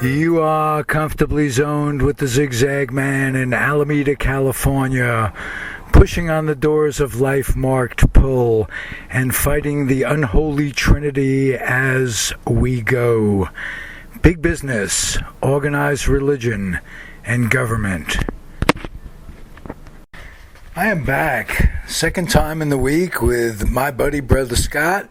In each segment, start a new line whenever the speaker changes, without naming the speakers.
You are comfortably zoned with the Zigzag Man in Alameda, California, pushing on the doors of life marked pull and fighting the unholy trinity as we go. Big business, organized religion, and government. I am back, second time in the week with my buddy Brother Scott.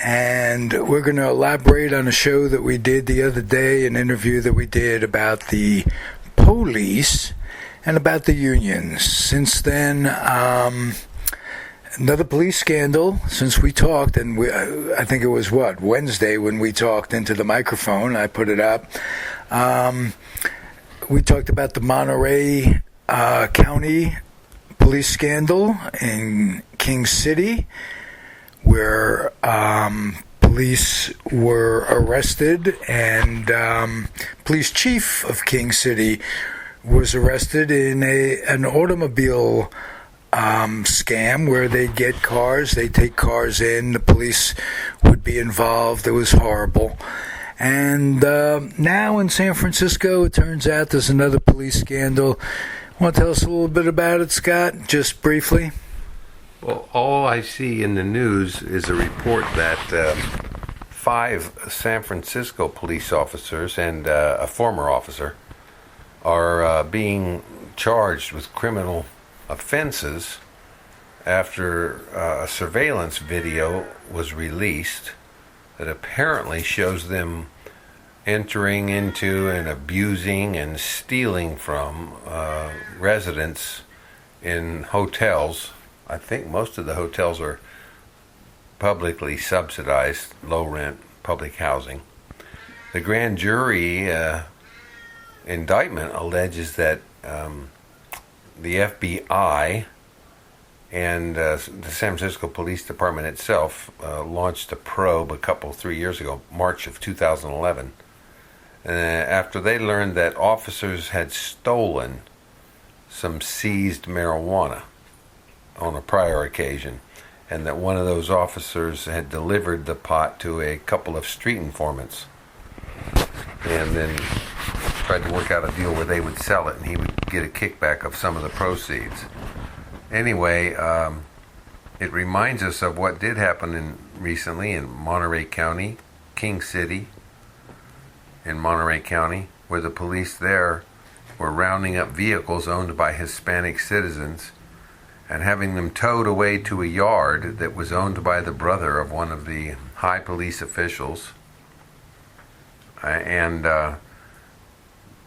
And we're going to elaborate on a show that we did the other day, an interview that we did about the police and about the unions. Since then, another police scandal since we talked, and I think it was, Wednesday when we talked into the microphone. I put it up. We talked about the Monterey County police scandal in King City, where police were arrested, and police chief of King City was arrested in an automobile scam where they'd get cars, they'd take cars in, the police would be involved. It was horrible. And now in San Francisco, it turns out there's another police scandal. Want to tell us a little bit about it, Scott, just briefly?
Well, all I see in the news is a report that 5 San Francisco police officers and a former officer are being charged with criminal offenses after a surveillance video was released that apparently shows them entering into and abusing and stealing from residents in hotels. I think most of the hotels are publicly subsidized, low-rent public housing. The grand jury indictment alleges that the FBI and the San Francisco Police Department itself launched a probe 3 years ago, March of 2011, after they learned that officers had stolen some seized marijuana on a prior occasion, and that one of those officers had delivered the pot to a couple of street informants and then tried to work out a deal where they would sell it and he would get a kickback of some of the proceeds. Anyway, it reminds us of what did happen recently in Monterey County, King City in Monterey County, where the police there were rounding up vehicles owned by Hispanic citizens and having them towed away to a yard that was owned by the brother of one of the high police officials. And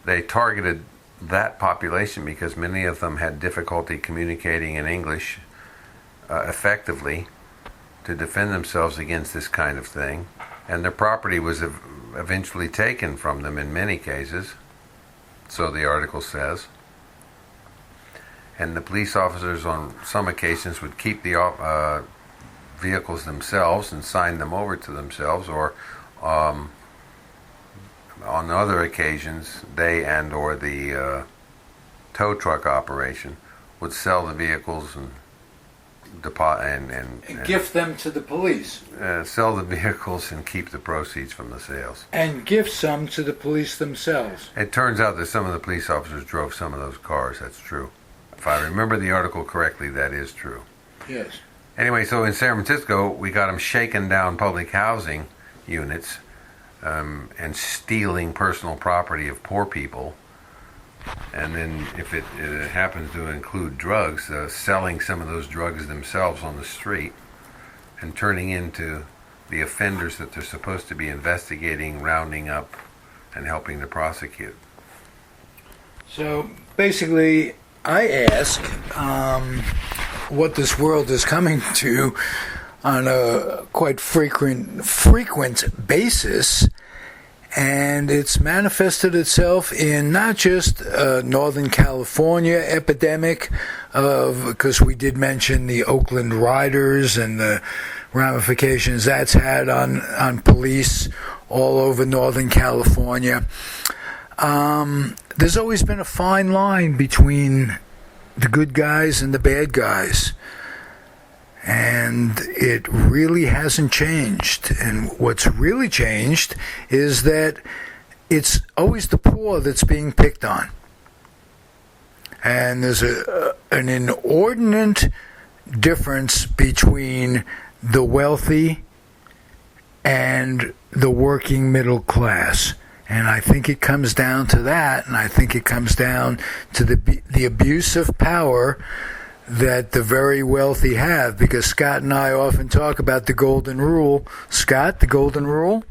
they targeted that population because many of them had difficulty communicating in English effectively to defend themselves against this kind of thing. And their property was eventually taken from them in many cases, so the article says. And the police officers on some occasions would keep the vehicles themselves and sign them over to themselves, or on other occasions they and or the tow truck operation would sell the vehicles and
gift them to the police.
Sell the vehicles and keep the proceeds from the sales.
And gift some to the police themselves.
It turns out that some of the police officers drove some of those cars. That's true. If I remember the article correctly, that is true.
Yes.
Anyway, so in San Francisco, we got them shaking down public housing units and stealing personal property of poor people. And then if it happens to include drugs, selling some of those drugs themselves on the street and turning into the offenders that they're supposed to be investigating, rounding up, and helping to prosecute.
So basically, I ask what this world is coming to on a quite frequent basis, and it's manifested itself in not just Northern California epidemic because we did mention the Oakland rioters and the ramifications that's had on police all over Northern California. there's always been a fine line between the good guys and the bad guys. And it really hasn't changed. And what's really changed is that it's always the poor that's being picked on. And there's an inordinate difference between the wealthy and the working middle class. And I think it comes down to that, and I think it comes down to the abuse of power that the very wealthy have, because Scott and I often talk about the golden rule. Scott, the golden rule?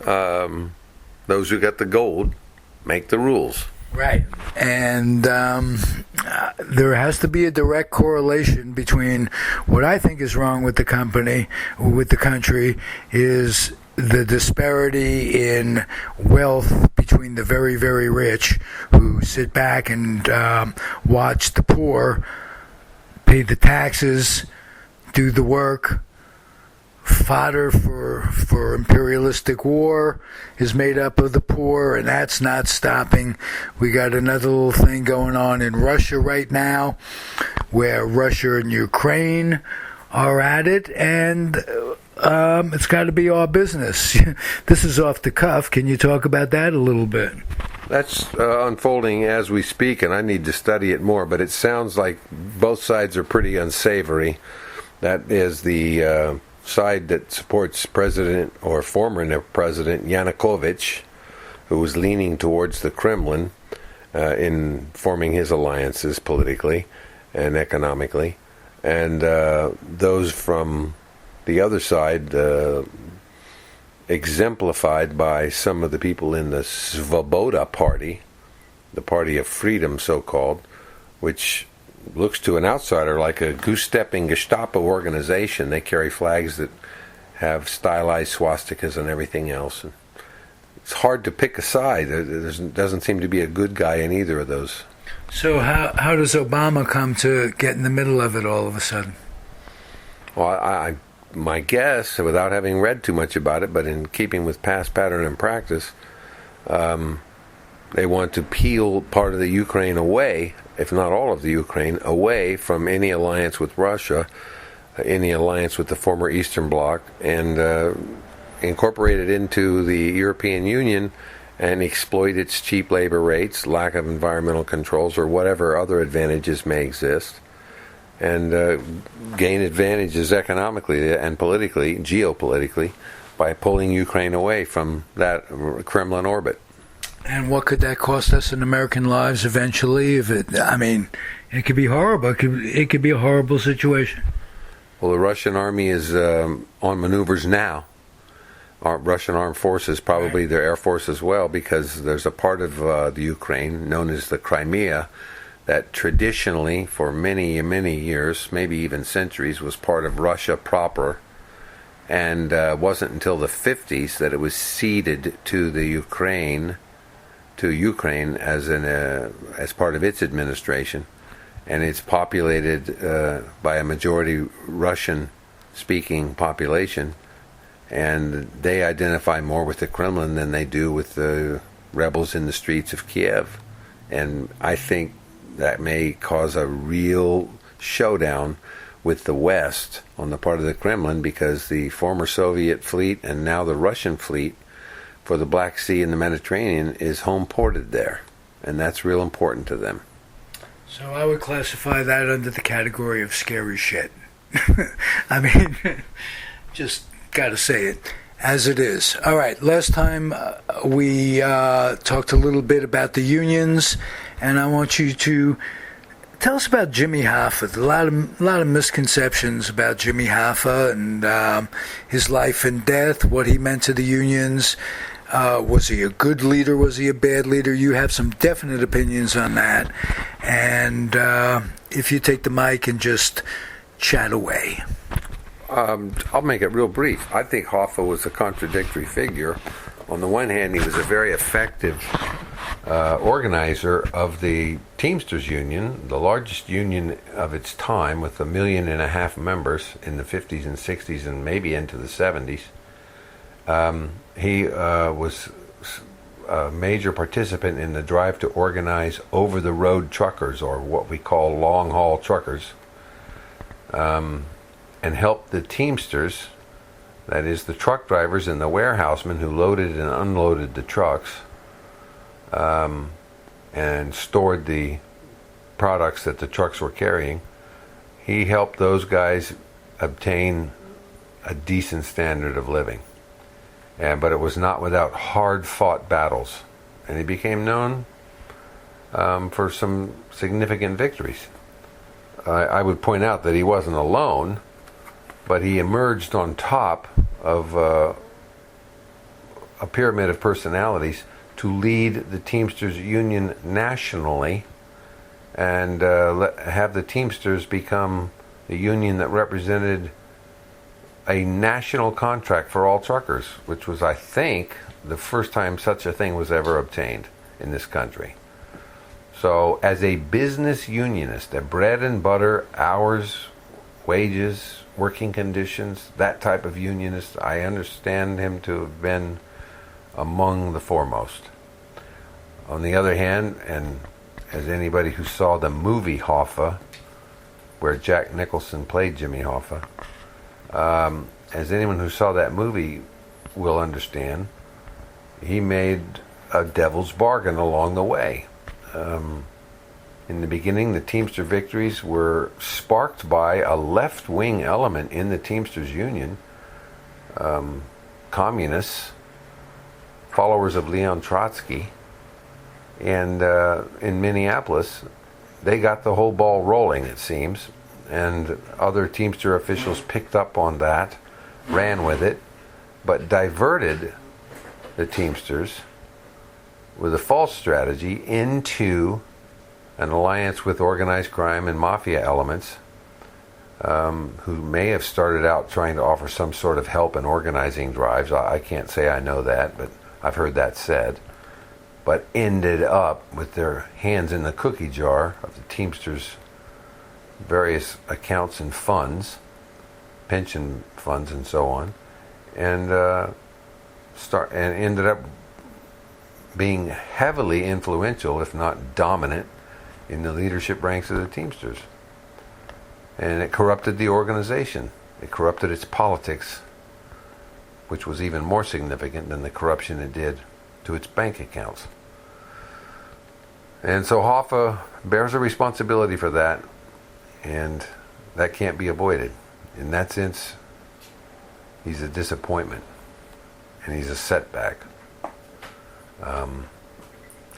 Those who got the gold make the rules.
Right. And there has to be a direct correlation between what I think is wrong with the country is the disparity in wealth between the very, very rich who sit back and watch the poor pay the taxes, do the work. Fodder for imperialistic war is made up of the poor, and that's not stopping. We got another little thing going on in Russia right now, where Russia and Ukraine are at it, and it's got to be our business. This is off the cuff. Can you talk about that a little bit?
That's unfolding as we speak, and I need to study it more, but it sounds like both sides are pretty unsavory. That is the side that supports President or former President Yanukovych, who was leaning towards the Kremlin in forming his alliances politically and economically, and those from the other side, exemplified by some of the people in the Svoboda Party, the Party of Freedom, so-called, which looks to an outsider like a goose-stepping Gestapo organization. They carry flags that have stylized swastikas and everything else. And it's hard to pick a side. There doesn't seem to be a good guy in either of those.
So how does Obama come to get in the middle of it all of a sudden?
Well, my guess, without having read too much about it, but in keeping with past pattern and practice, they want to peel part of the Ukraine away, if not all of the Ukraine, away from any alliance with Russia, any alliance with the former Eastern Bloc, and incorporate it into the European Union and exploit its cheap labor rates, lack of environmental controls, or whatever other advantages may exist, and gain advantages economically and politically, geopolitically, by pulling Ukraine away from that Kremlin orbit.
And what could that cost us in American lives eventually? It could be horrible. It could be a horrible situation.
Well, the Russian army is on maneuvers now. Our Russian armed forces, probably their air force as well, because there's a part of the Ukraine known as the Crimea that traditionally, for many, many years, maybe even centuries, was part of Russia proper, and wasn't until the 50s that it was ceded to the Ukraine as part of its administration, and it's populated by a majority Russian-speaking population, and they identify more with the Kremlin than they do with the rebels in the streets of Kiev, and I think that may cause a real showdown with the West on the part of the Kremlin, because the former Soviet fleet and now the Russian fleet for the Black Sea and the Mediterranean is home ported there, and that's real important to them.
So I would classify that under the category of scary shit. Just got to say it as it is. All right, last time we talked a little bit about the unions, and I want you to tell us about Jimmy Hoffa. A lot of misconceptions about Jimmy Hoffa and his life and death, what he meant to the unions. Was he a good leader? Was he a bad leader? You have some definite opinions on that. And if you take the mic and just chat away.
I'll make it real brief. I think Hoffa was a contradictory figure. On the one hand, he was a very effective organizer of the Teamsters Union, the largest union of its time, with 1.5 million members in the 50s and 60s and maybe into the 70s. He was a major participant in the drive to organize over-the-road truckers, or what we call long-haul truckers, and helped the Teamsters, that is the truck drivers and the warehousemen who loaded and unloaded the trucks and stored the products that the trucks were carrying. He helped those guys obtain a decent standard of living. But it was not without hard-fought battles. And he became known for some significant victories. I would point out that he wasn't alone, but he emerged on top of a pyramid of personalities to lead the Teamsters Union nationally and have the Teamsters become the union that represented a national contract for all truckers, which was, I think, the first time such a thing was ever obtained in this country. So as a business unionist, a bread and butter, hours, wages, working conditions, that type of unionist, I understand him to have been among the foremost. On the other hand, and as anybody who saw the movie Hoffa, where Jack Nicholson played Jimmy Hoffa, as anyone who saw that movie will understand, he made a devil's bargain along the way. In the beginning, the Teamster victories were sparked by a left-wing element in the Teamsters Union, communists, followers of Leon Trotsky, and in Minneapolis, they got the whole ball rolling, it seems, and other Teamster officials picked up on that, ran with it, but diverted the Teamsters with a false strategy into an alliance with organized crime and mafia elements who may have started out trying to offer some sort of help in organizing drives. I can't say I know that, but I've heard that said. But ended up with their hands in the cookie jar of the Teamsters' various accounts and funds, pension funds and so on, and ended up being heavily influential, if not dominant, in the leadership ranks of the Teamsters. And it corrupted the organization. It corrupted its politics, which was even more significant than the corruption it did to its bank accounts. And so Hoffa bears a responsibility for that, and that can't be avoided. In that sense, he's a disappointment, and he's a setback.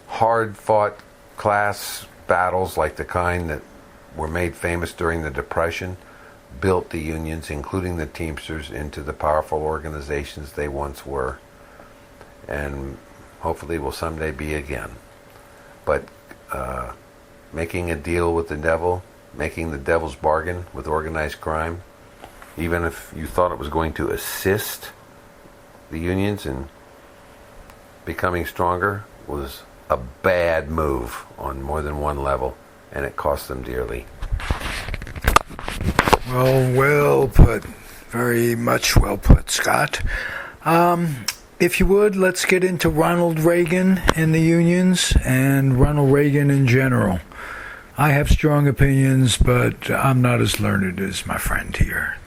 Hard-fought class battles like the kind that were made famous during the Depression built the unions, including the Teamsters, into the powerful organizations they once were, and hopefully will someday be again. But making a deal with the devil, making the devil's bargain with organized crime, even if you thought it was going to assist the unions in becoming stronger, was a bad move on more than one level, and it cost them dearly.
Well put. Very much well put, Scott. If you would, let's get into Ronald Reagan and the unions and Ronald Reagan in general. I have strong opinions, but I'm not as learned as my friend here.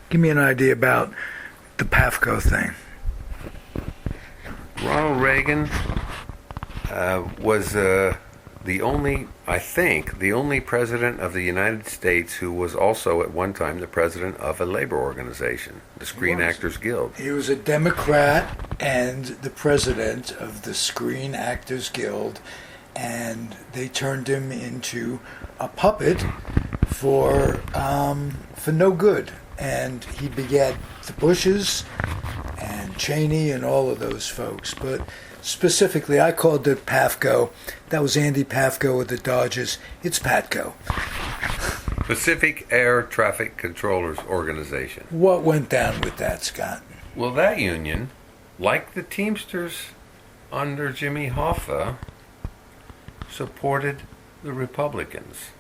Give me an idea about the PAFCO thing.
Ronald Reagan was the only president of the United States who was also at one time the president of a labor organization, the Screen Actors Guild.
He was a Democrat and the president of the Screen Actors Guild, and they turned him into a puppet for no good. And he begat the Bushes and Cheney and all of those folks. But specifically, I called it PAFCO. That was Andy Pafko of the Dodgers. It's PATCO.
Pacific Air Traffic Controllers Organization.
What went down with that, Scott?
Well, that union, like the Teamsters under Jimmy Hoffa, supported the Republicans.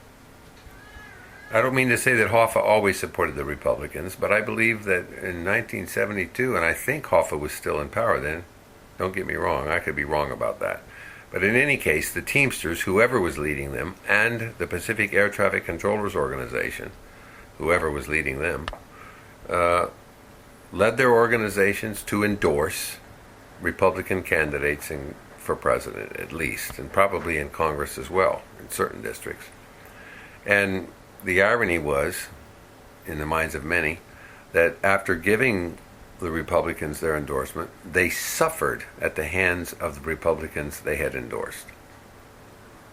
I don't mean to say that Hoffa always supported the Republicans, but I believe that in 1972, and I think Hoffa was still in power then, Don't get me wrong, I could be wrong about that. But in any case, the Teamsters, whoever was leading them, and the Pacific Air Traffic Controllers Organization, whoever was leading them, led their organizations to endorse Republican candidates for president, at least, and probably in Congress as well, in certain districts. And the irony was, in the minds of many, that after giving the Republicans their endorsement, they suffered at the hands of the Republicans they had endorsed.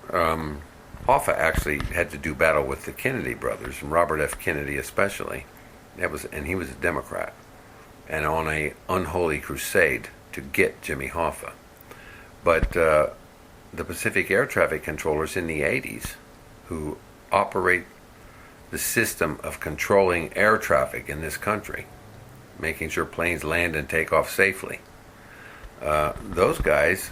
Hoffa actually had to do battle with the Kennedy brothers, and Robert F. Kennedy especially. And he was a Democrat, and on a unholy crusade to get Jimmy Hoffa. But the Pacific Air Traffic Controllers in the 80s, who operate the system of controlling air traffic in this country, making sure planes land and take off safely, those guys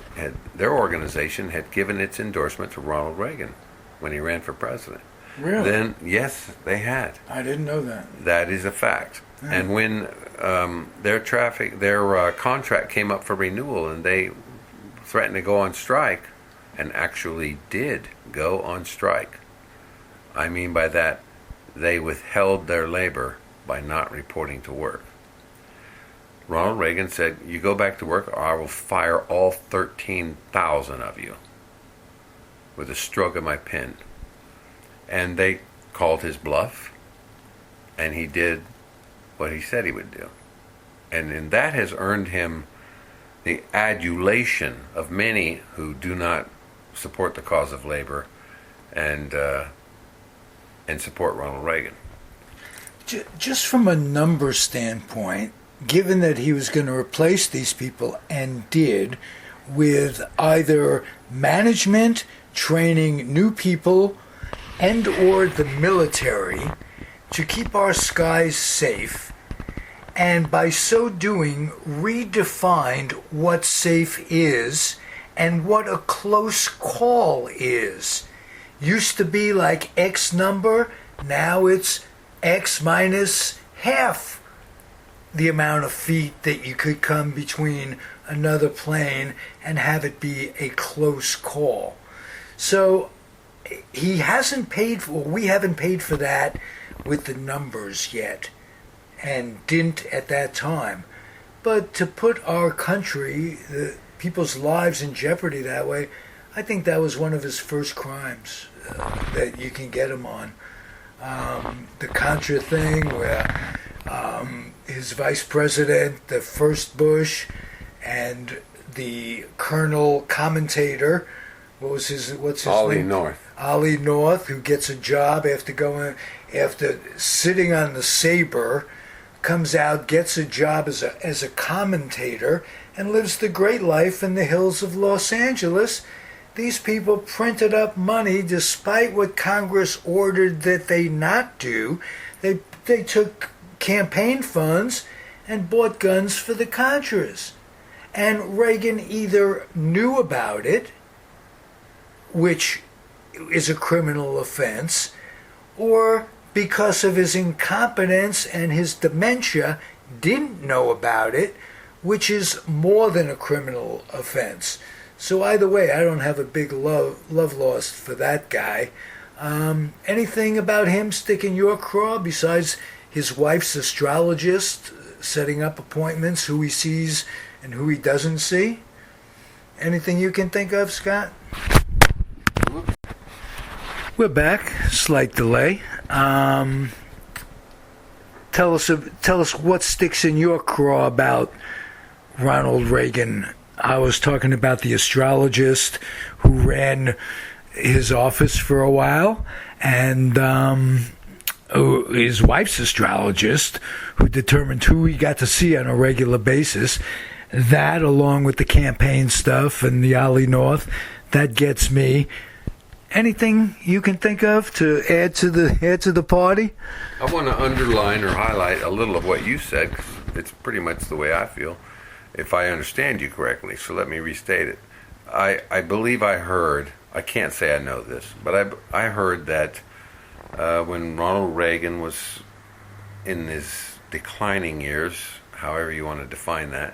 their organization had given its endorsement to Ronald Reagan when he ran for president.
Really?
Then, yes, they had.
I didn't know that.
That is a fact. Yeah. And when their contract came up for renewal and they threatened to go on strike, and actually did go on strike, I mean by that, they withheld their labor by not reporting to work. Ronald Reagan said, "You go back to work or I will fire all 13,000 of you with a stroke of my pen." And they called his bluff, and he did what he said he would do. And that has earned him the adulation of many who do not support the cause of labor and support Ronald Reagan.
Just from a number standpoint, given that he was going to replace these people and did, with either management training new people and or the military to keep our skies safe, and by so doing redefined what safe is and what a close call is. Used to be like X number, now it's X minus half the amount of feet that you could come between another plane and have it be a close call. So he hasn't paid for, we haven't paid for that with the numbers yet, and didn't at that time. But to put our country, the people's lives in jeopardy that way, I think that was one of his first crimes that you can get him on. The Contra thing, where his vice president, the first Bush, and the colonel commentator, what's his
Ollie
name?
North.
Ollie North, who gets a job after sitting on the Sabre, comes out, gets a job as a commentator, and lives the great life in the hills of Los Angeles. These people printed up money despite what Congress ordered that they not do. They took campaign funds and bought guns for the Contras. And Reagan either knew about it, which is a criminal offense, or because of his incompetence and his dementia, didn't know about it, which is more than a criminal offense. So either way, I don't have a big love lost for that guy. Anything about him stick in your craw besides his wife's astrologist setting up appointments, who he sees and who he doesn't see? Anything you can think of, Scott? We're back. Slight delay. Tell us what sticks in your craw about Ronald Reagan. I was talking about the astrologist who ran his office for a while, and his wife's astrologist who determined who he got to see on a regular basis. That, along with the campaign stuff and the Ollie North, that gets me. Anything you can think of to add to the party?
I want to underline or highlight a little of what you said, because it's pretty much the way I feel, if I understand you correctly. So let me restate it. I believe I heard, I can't say I know this, but I heard that when Ronald Reagan was in his declining years, however you want to define that,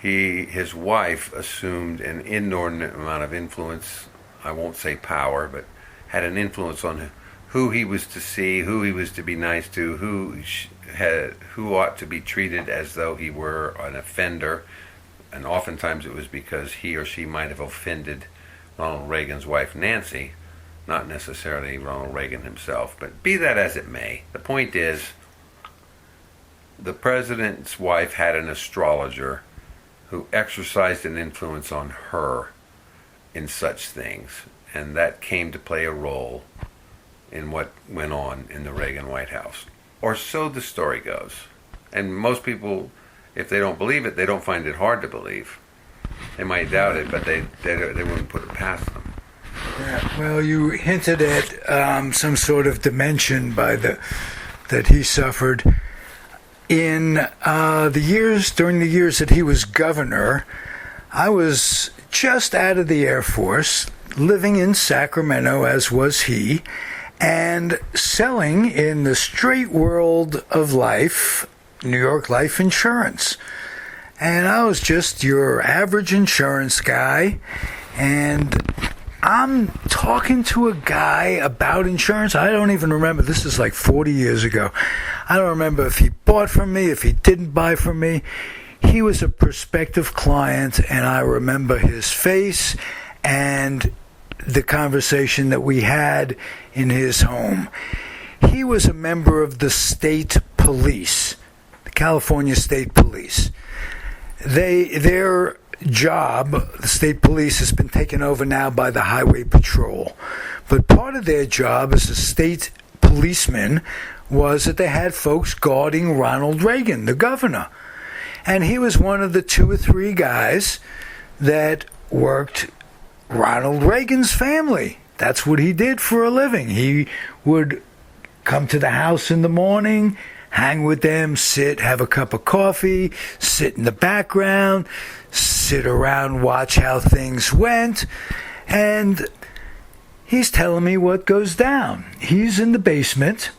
his wife assumed an inordinate amount of influence. I won't say power, but had an influence on who he was to see, who he was to be nice to, who ought to be treated as though he were an offender. And oftentimes it was because he or she might have offended Ronald Reagan's wife, Nancy, not necessarily Ronald Reagan himself. But be that as it may, the point is, the president's wife had an astrologer who exercised an influence on her in such things, and that came to play a role in what went on in the Reagan White House. Or so the story goes. And most people, if they don't believe it, they don't find it hard to believe. They might doubt it, but they wouldn't put it past them.
Yeah, well, you hinted at some sort of dementia that he suffered. During the years that he was governor, I was just out of the Air Force, living in Sacramento, as was he, and selling in the straight world of life, New York life insurance. And I was just your average insurance guy, and I'm talking to a guy about insurance. I don't even remember. This is like 40 years ago. I don't remember if he bought from me, if he didn't buy from me. He was a prospective client, and I remember his face and the conversation that we had in his home. He was a member of the state police, the California State Police. Their job, the state police, has been taken over now by the Highway Patrol. But part of their job as a state policeman was that they had folks guarding Ronald Reagan, the governor. And he was one of the 2 or 3 guys that worked Ronald Reagan's family. That's what he did for a living. He would come to the house in the morning, hang with them, sit, have a cup of coffee, sit in the background, sit around, watch how things went. And he's telling me what goes down. He's in the basement.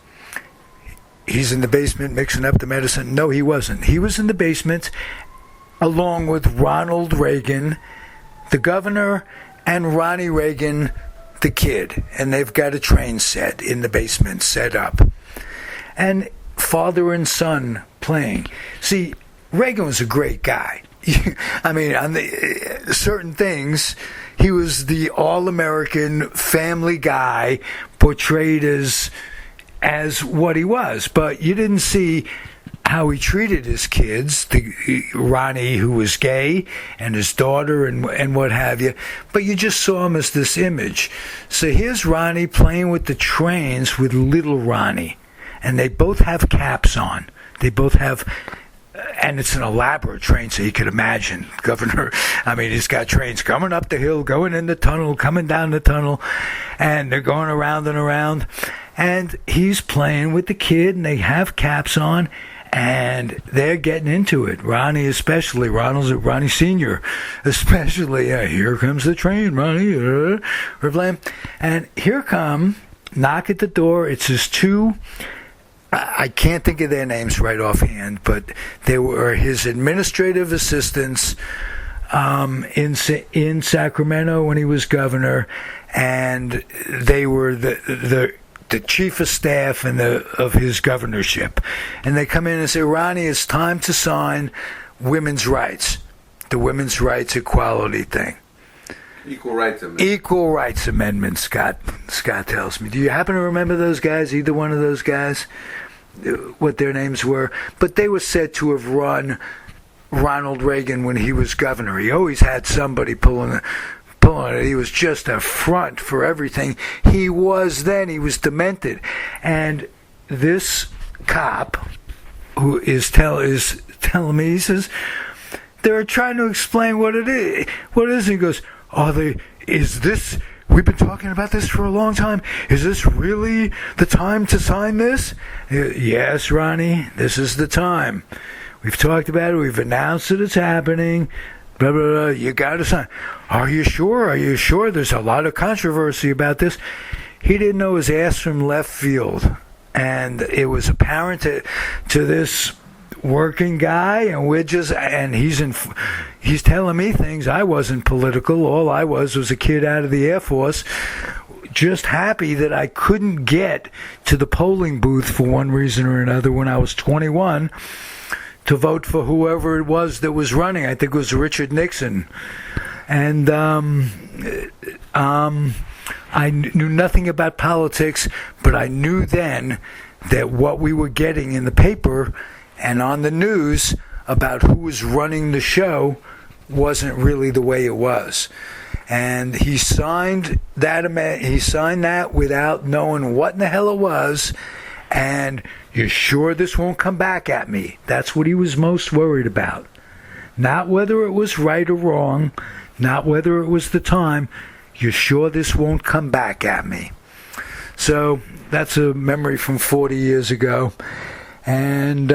He's in the basement mixing up the medicine. No, he wasn't. He was in the basement along with Ronald Reagan, the governor, and Ronnie Reagan, the kid. And they've got a train set in the basement set up. And father and son playing. See, Reagan was a great guy. I mean, on certain things, he was the all-American family guy portrayed as what he was. But you didn't see how he treated his kids, Ronnie, who was gay, and his daughter, and what have you. But you just saw him as this image. So here's Ronnie playing with the trains with little Ronnie. And they both have caps on. They both have, and it's an elaborate train, so you could imagine, Governor. I mean, he's got trains coming up the hill, going in the tunnel, coming down the tunnel, and they're going around and around. And he's playing with the kid, and they have caps on, and they're getting into it. Ronnie especially, Ronnie Sr. especially. Here comes the train, Ronnie. We're playing. And here come, knock at the door. It's his 2... I can't think of their names right offhand, but they were his administrative assistants in Sacramento when he was governor, and they were the chief of staff of his governorship. And they come in and say, Ronnie, it's time to sign women's rights, the women's rights equality thing.
Equal rights amendment.
Equal rights amendment, Scott tells me. Do you happen to remember those guys, either one of those guys, what their names were? But they were said to have run Ronald Reagan when he was governor. He always had somebody pulling it. He was just a front for everything. He was demented. And this cop who is telling me, he says, they're trying to explain what it is. What is it? He goes, is this, we've been talking about this for a long time. Is this really the time to sign this? Yes, Ronnie, this is the time. We've talked about it. We've announced that it's happening. Blah, blah, blah. You got to sign. Are you sure? Are you sure? There's a lot of controversy about this. He didn't know his ass from left field. And it was apparent to this working guy, and he's telling me things. I wasn't political. All I was a kid out of the Air Force, just happy that I couldn't get to the polling booth for one reason or another when I was 21 to vote for whoever it was that was running. I think it was Richard Nixon. And I knew nothing about politics, but I knew then that what we were getting in the paper and on the news about who was running the show wasn't really the way it was. And he signed that without knowing what in the hell it was. And you're sure this won't come back at me? That's what he was most worried about. Not whether it was right or wrong, not whether it was the time. You're sure this won't come back at me? So that's a memory from 40 years ago. And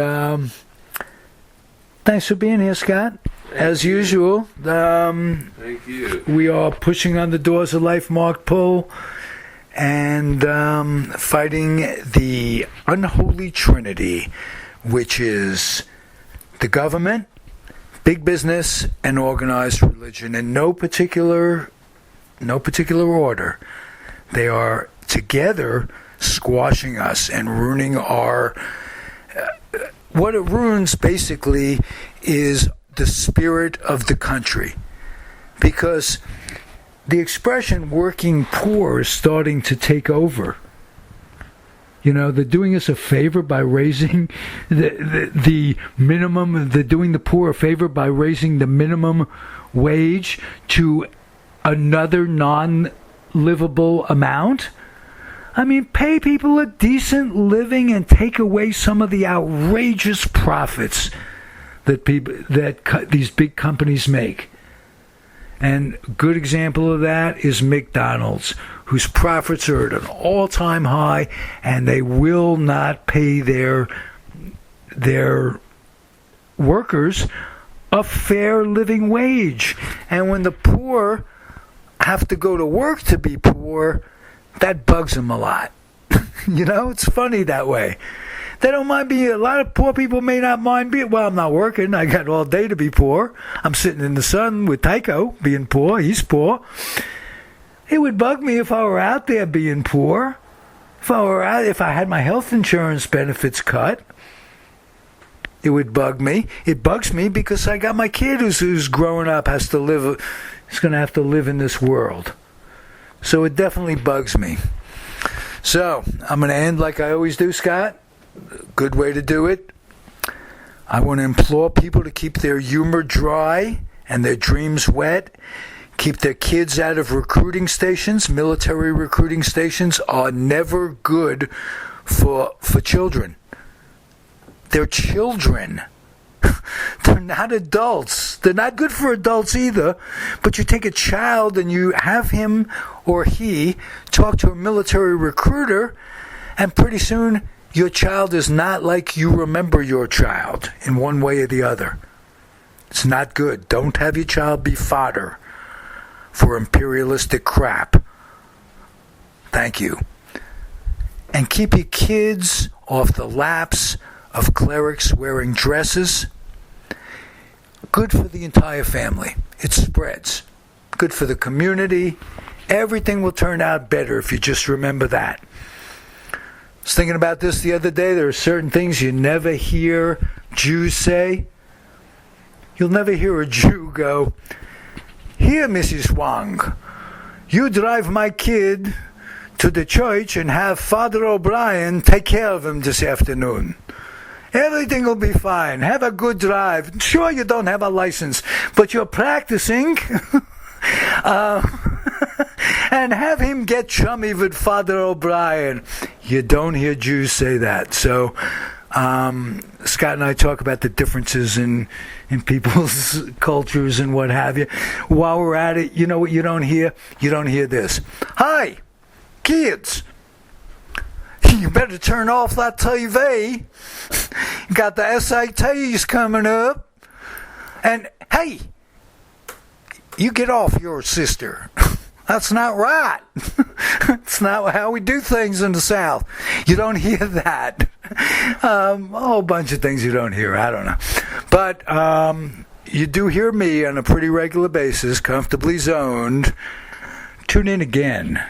thanks for being here, Scott. As usual.
Thank you.
We are pushing on the doors of Life Marked Pull and fighting the Un-Holy Trinity, which is the government, big business, and organized religion in no particular order. They are together squashing us and ruining our... what it ruins basically is the spirit of the country. Because the expression working poor is starting to take over. You know, they're doing us a favor by raising the minimum, they're doing the poor a favor by raising the minimum wage to another non-livable amount. I mean, pay people a decent living and take away some of the outrageous profits that these big companies make. And a good example of that is McDonald's, whose profits are at an all-time high, and they will not pay their workers a fair living wage. And when the poor have to go to work to be poor, that bugs them a lot. You know, it's funny that way. They don't mind being, a lot of poor people may not mind being, well, I'm not working, I got all day to be poor. I'm sitting in the sun with Tyko being poor, he's poor. It would bug me if I were out there being poor. If I had my health insurance benefits cut, it would bug me. It bugs me because I got my kid who's growing up, he's going to have to live in this world. So it definitely bugs me. So, I'm going to end like I always do, Scott. Good way to do it. I want to implore people to keep their humor dry and their dreams wet. Keep their kids out of recruiting stations. Military recruiting stations are never good for children. They're children. They're not adults. They're not good for adults either. But you take a child and you have him or he talk to a military recruiter, and pretty soon your child is not like you remember your child in one way or the other. It's not good. Don't have your child be fodder for imperialistic crap. Thank you. And keep your kids off the laps of clerics wearing dresses. Good for the entire family. It spreads. Good for the community. Everything will turn out better if you just remember that. I was thinking about this the other day. There are certain things you never hear Jews say. You'll never hear a Jew go, "Here, Mrs. Wang, you drive my kid to the church and have Father O'Brien take care of him this afternoon. Everything will be fine. Have a good drive. Sure, you don't have a license, but you're practicing." And have him get chummy with Father O'Brien. You don't hear Jews say that. So Scott and I talk about the differences in people's cultures and what have you. While we're at it, you know what you don't hear? You don't hear this. "Hi, kids. You better turn off that TV. Got the SATs coming up. And, hey, you get off your sister." That's not right. It's not how we do things in the South. You don't hear that. A whole bunch of things you don't hear. I don't know. But you do hear me on a pretty regular basis, comfortably zoned. Tune in again.